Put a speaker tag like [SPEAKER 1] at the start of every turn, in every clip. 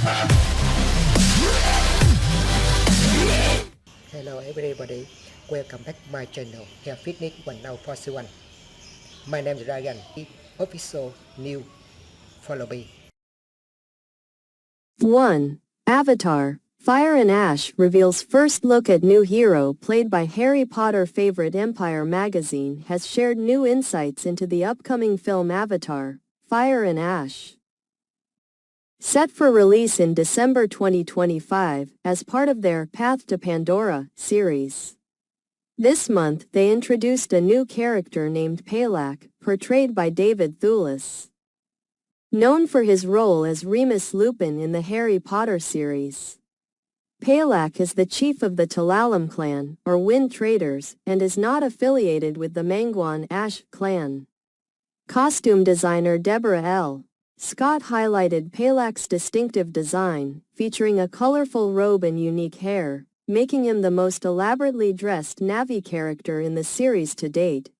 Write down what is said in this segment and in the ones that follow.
[SPEAKER 1] Hello everybody, welcome back my channel Hair Fitness 1041. My name is Ryan, official new follow me.
[SPEAKER 2] 1. Avatar, Fire and Ash reveals first look at new hero played by Harry Potter. Favorite Empire magazine has shared new insights into the upcoming film Avatar, Fire and Ash. Set for release in December 2025 as part of their Path to Pandora series. This month they introduced a new character named Palak, portrayed by David Thewlis. Known for his role as Remus Lupin in the Harry Potter series. Palak is the chief of the Talalam clan, or Wind Traders, and is not affiliated with the Mangwan Ash clan. Costume designer Deborah L. Scott highlighted Palak's distinctive design, featuring a colorful robe and unique hair, making him the most elaborately dressed Na'vi character in the series to date.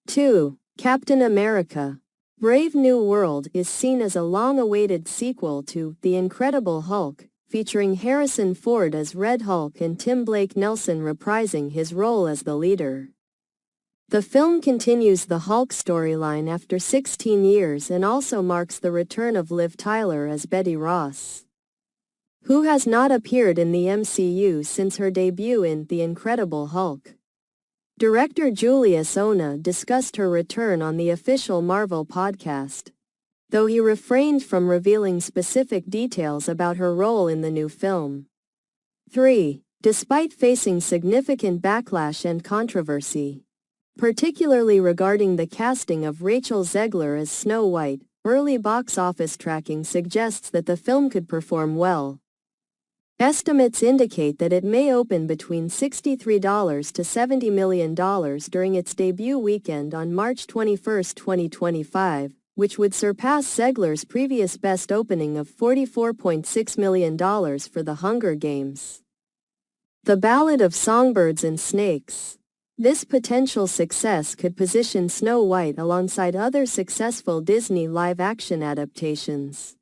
[SPEAKER 2] 2. Captain America. Brave New World is seen as a long-awaited sequel to The Incredible Hulk, featuring Harrison Ford as Red Hulk and Tim Blake Nelson reprising his role as the leader. The film continues the Hulk storyline after 16 years and also marks the return of Liv Tyler as Betty Ross, who has not appeared in the MCU since her debut in The Incredible Hulk. Director Julius Ona discussed her return on the official Marvel podcast, though he refrained from revealing specific details about her role in the new film. 3. Despite facing significant backlash and controversy, particularly regarding the casting of Rachel Zegler as Snow White, early box office tracking suggests that the film could perform well. Estimates indicate that it may open between $63 to $70 million during its debut weekend on March 21, 2025, which would surpass Zegler's previous best opening of $44.6 million for The Hunger Games. The Ballad of Songbirds and Snakes. This potential success could position Snow White alongside other successful Disney live-action adaptations.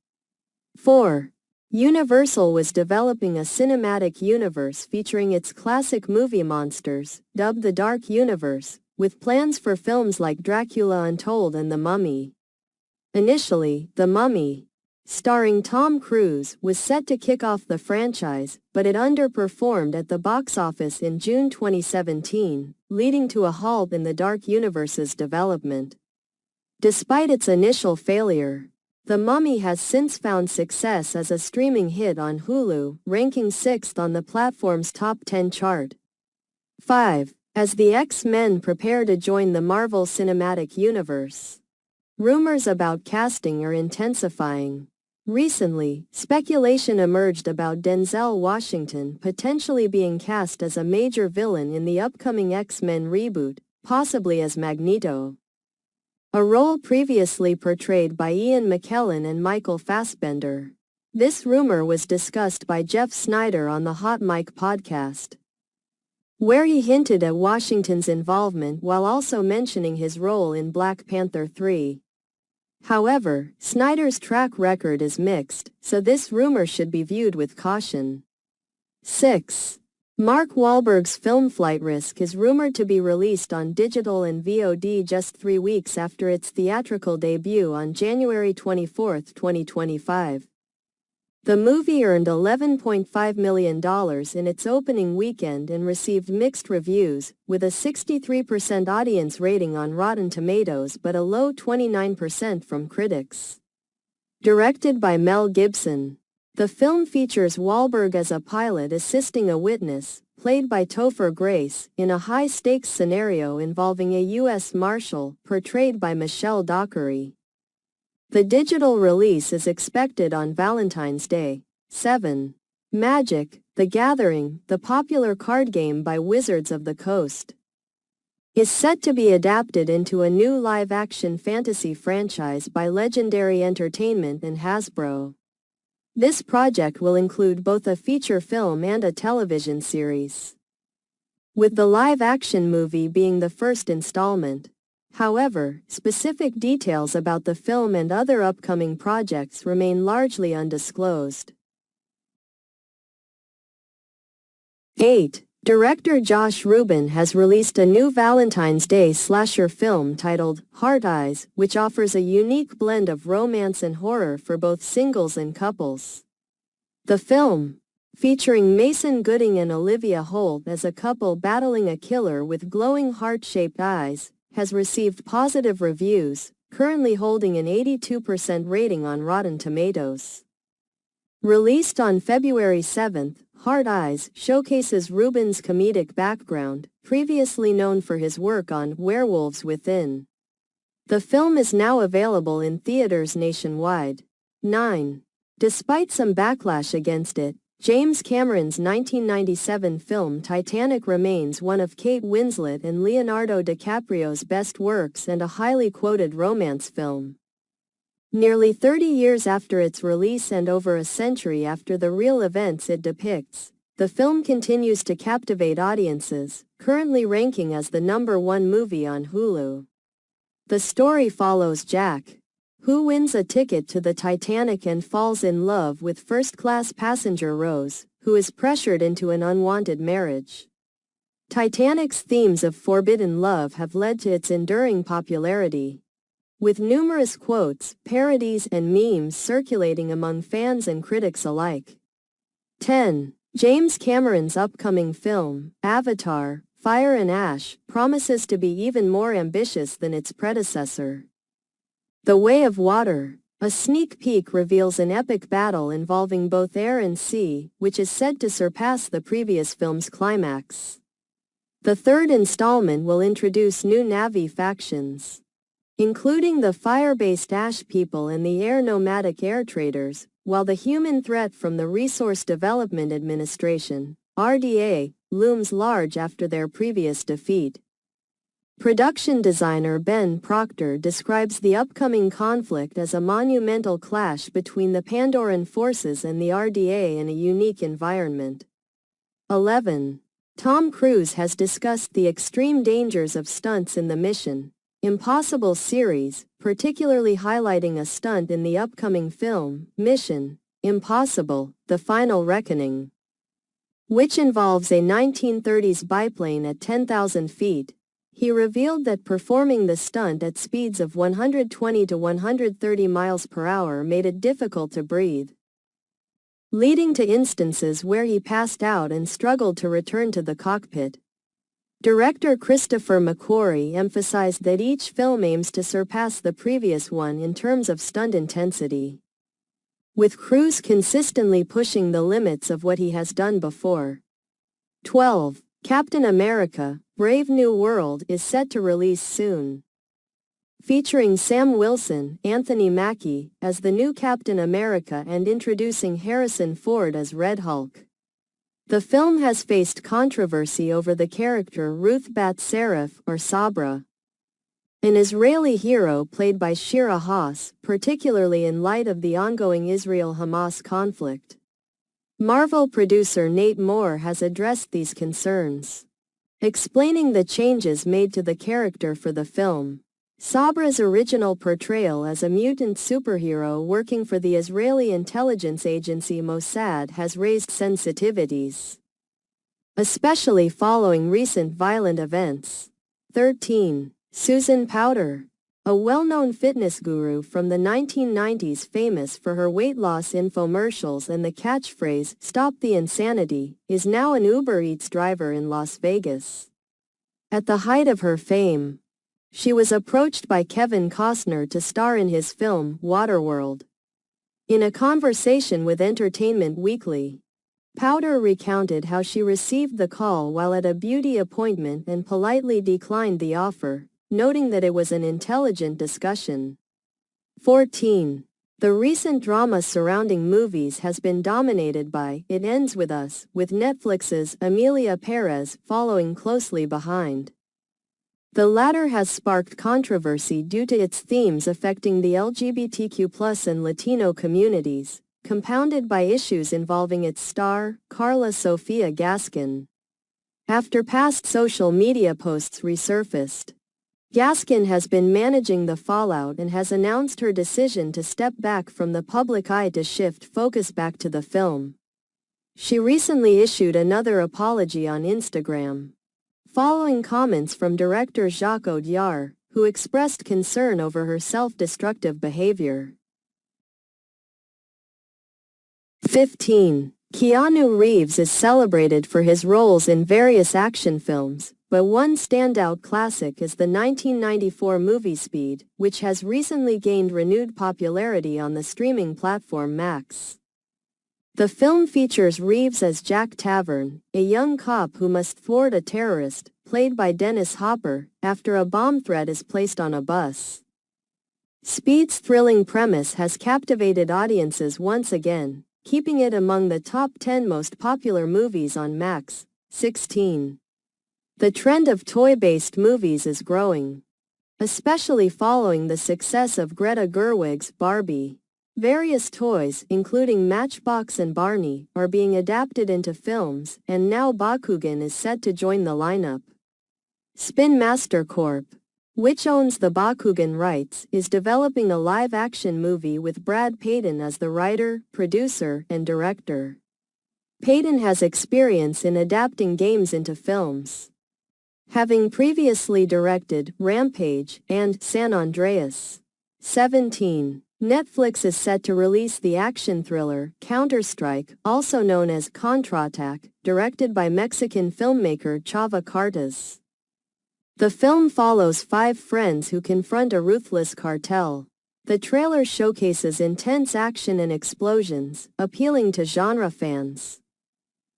[SPEAKER 2] 4. Universal was developing a cinematic universe featuring its classic movie monsters, dubbed the Dark Universe, with plans for films like Dracula Untold and The Mummy. Initially, The Mummy, starring Tom Cruise, was set to kick off the franchise, but it underperformed at the box office in June 2017, leading to a halt in the Dark Universe's development. Despite its initial failure, The Mummy has since found success as a streaming hit on Hulu, ranking 6th on the platform's top 10 chart. 5. As the X-Men prepare to join the Marvel Cinematic Universe, rumors about casting are intensifying. Recently, speculation emerged about Denzel Washington potentially being cast as a major villain in the upcoming X-Men reboot, possibly as Magneto, a role previously portrayed by Ian McKellen and Michael Fassbender. This rumor was discussed by Jeff Snyder on the Hot Mic podcast, where he hinted at Washington's involvement while also mentioning his role in Black Panther 3. However, Snyder's track record is mixed, so this rumor should be viewed with caution. 6. Mark Wahlberg's film Flight Risk is rumored to be released on digital and VOD just 3 weeks after its theatrical debut on January 24, 2025. The movie earned $11.5 million in its opening weekend and received mixed reviews, with a 63% audience rating on Rotten Tomatoes but a low 29% from critics. Directed by Mel Gibson, the film features Wahlberg as a pilot assisting a witness, played by Topher Grace, in a high-stakes scenario involving a U.S. Marshal, portrayed by Michelle Dockery. The digital release is expected on Valentine's Day. 7. Magic: The Gathering, the popular card game by Wizards of the Coast, is set to be adapted into a new live-action fantasy franchise by Legendary Entertainment and Hasbro. This project will include both a feature film and a television series, with the live-action movie being the first installment. However, specific details about the film and other upcoming projects remain largely undisclosed. 8. Director Josh Rubin has released a new Valentine's Day slasher film titled Heart Eyes, which offers a unique blend of romance and horror for both singles and couples. The film, featuring Mason Gooding and Olivia Holt as a couple battling a killer with glowing heart-shaped eyes, has received positive reviews, currently holding an 82% rating on Rotten Tomatoes. Released on February 7, Heart Eyes showcases Rubin's comedic background, previously known for his work on Werewolves Within. The film is now available in theaters nationwide. 9. Despite some backlash against it, James Cameron's 1997 film Titanic remains one of Kate Winslet and Leonardo DiCaprio's best works and a highly quoted romance film. Nearly 30 years after its release and over a century after the real events it depicts, the film continues to captivate audiences, currently ranking as the #1 movie on Hulu. The story follows Jack, who wins a ticket to the Titanic and falls in love with first-class passenger Rose, who is pressured into an unwanted marriage. Titanic's themes of forbidden love have led to its enduring popularity, with numerous quotes, parodies, and memes circulating among fans and critics alike. 10. James Cameron's upcoming film, Avatar: Fire and Ash, promises to be even more ambitious than its predecessor. The Way of Water, a sneak peek reveals an epic battle involving both air and sea, which is said to surpass the previous film's climax. The third installment will introduce new Na'vi factions, including the fire-based Ash people and the air-nomadic air traders, while the human threat from the Resource Development Administration, RDA, looms large after their previous defeat. Production designer Ben Proctor describes the upcoming conflict as a monumental clash between the Pandoran forces and the RDA in a unique environment. 11. Tom Cruise has discussed the extreme dangers of stunts in the Mission Impossible series, particularly highlighting a stunt in the upcoming film, Mission Impossible: The Final Reckoning, which involves a 1930s biplane at 10,000 feet. He revealed that performing the stunt at speeds of 120 to 130 miles per hour made it difficult to breathe, leading to instances where he passed out and struggled to return to the cockpit. Director Christopher McQuarrie emphasized that each film aims to surpass the previous one in terms of stunt intensity, with Cruise consistently pushing the limits of what he has done before. 12. Captain America: Brave New World is set to release soon. Featuring Sam Wilson, Anthony Mackie, as the new Captain America and introducing Harrison Ford as Red Hulk. The film has faced controversy over the character Ruth Bat Sarif, or Sabra, an Israeli hero played by Shira Haas, particularly in light of the ongoing Israel-Hamas conflict. Marvel producer Nate Moore has addressed these concerns, explaining the changes made to the character for the film. Sabra's original portrayal as a mutant superhero working for the Israeli intelligence agency Mossad has raised sensitivities, especially following recent violent events. 13. Susan Powter, a well-known fitness guru from the 1990s famous for her weight loss infomercials and the catchphrase, "Stop the Insanity," is now an Uber Eats driver in Las Vegas. At the height of her fame, she was approached by Kevin Costner to star in his film, Waterworld. In a conversation with Entertainment Weekly, Powter recounted how she received the call while at a beauty appointment and politely declined the offer, noting that it was an intelligent discussion. 14. The recent drama surrounding movies has been dominated by It Ends With Us, with Netflix's Emilia Perez following closely behind. The latter has sparked controversy due to its themes affecting the LGBTQ+ and Latino communities, compounded by issues involving its star, Carla Sofia Gaskin. After past social media posts resurfaced, Gaskin has been managing the fallout and has announced her decision to step back from the public eye to shift focus back to the film. She recently issued another apology on Instagram, following comments from director Jacques Audiard, who expressed concern over her self-destructive behavior. 15. Keanu Reeves is celebrated for his roles in various action films, but one standout classic is the 1994 movie Speed, which has recently gained renewed popularity on the streaming platform Max. The film features Reeves as Jack Tavern, a young cop who must thwart a terrorist, played by Dennis Hopper, after a bomb threat is placed on a bus. Speed's thrilling premise has captivated audiences once again, keeping it among the top 10 most popular movies on Max. 16. The trend of toy-based movies is growing, especially following the success of Greta Gerwig's Barbie. Various toys, including Matchbox and Barney, are being adapted into films, and now Bakugan is set to join the lineup. Spin Master Corp., which owns the Bakugan rights, is developing a live-action movie with Brad Peyton as the writer, producer, and director. Peyton has experience in adapting games into films, having previously directed Rampage and San Andreas. 17. Netflix is set to release the action thriller Counter-Strike, also known as Contraatac, directed by Mexican filmmaker Chava Cartas. The film follows 5 friends who confront a ruthless cartel. The trailer showcases intense action and explosions, appealing to genre fans.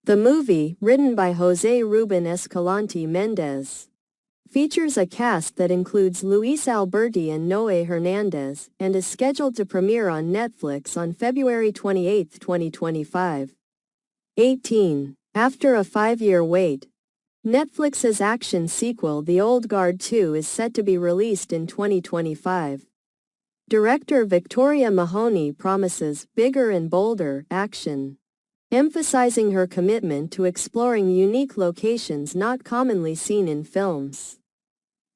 [SPEAKER 2] The movie, written by Jose Ruben Escalante Mendez, features a cast that includes Luis Alberti and Noé Hernandez, and is scheduled to premiere on Netflix on February 28, 2025. 18. After a 5-year wait, Netflix's action sequel The Old Guard 2 is set to be released in 2025. Director Victoria Mahoney promises bigger and bolder action, emphasizing her commitment to exploring unique locations not commonly seen in films.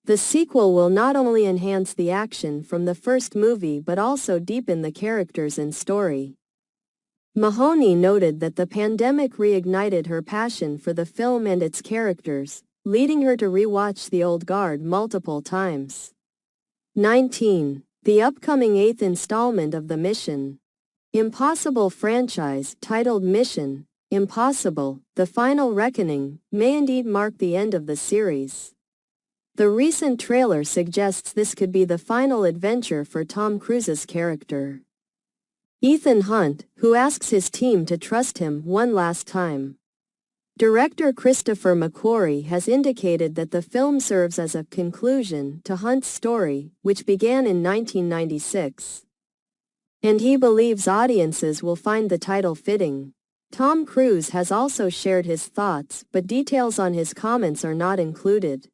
[SPEAKER 2] The sequel will not only enhance the action from the first movie but also deepen the characters and story. Mahoney noted that the pandemic reignited her passion for the film and its characters, leading her to re-watch The Old Guard multiple times. 19. The upcoming 8th installment of the Mission Impossible franchise, titled Mission Impossible: The Final Reckoning, may indeed mark the end of the series. The recent trailer suggests this could be the final adventure for Tom Cruise's character, Ethan Hunt, who asks his team to trust him one last time. Director Christopher McQuarrie has indicated that the film serves as a conclusion to Hunt's story, which began in 1996. And he believes audiences will find the title fitting. Tom Cruise has also shared his thoughts, but details on his comments are not included.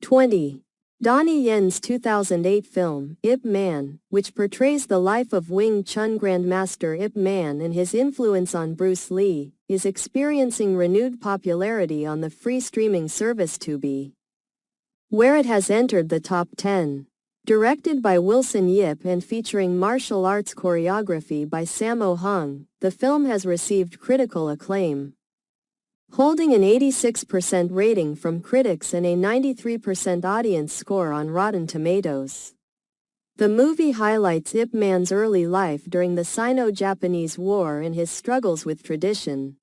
[SPEAKER 2] 20. Donnie Yen's 2008 film, Ip Man, which portrays the life of Wing Chun Grandmaster Ip Man and his influence on Bruce Lee, is experiencing renewed popularity on the free streaming service Tubi, where it has entered the top 10. Directed by Wilson Yip and featuring martial arts choreography by Sammo Hung, the film has received critical acclaim, holding an 86% rating from critics and a 93% audience score on Rotten Tomatoes. The movie highlights Ip Man's early life during the Sino-Japanese War and his struggles with tradition.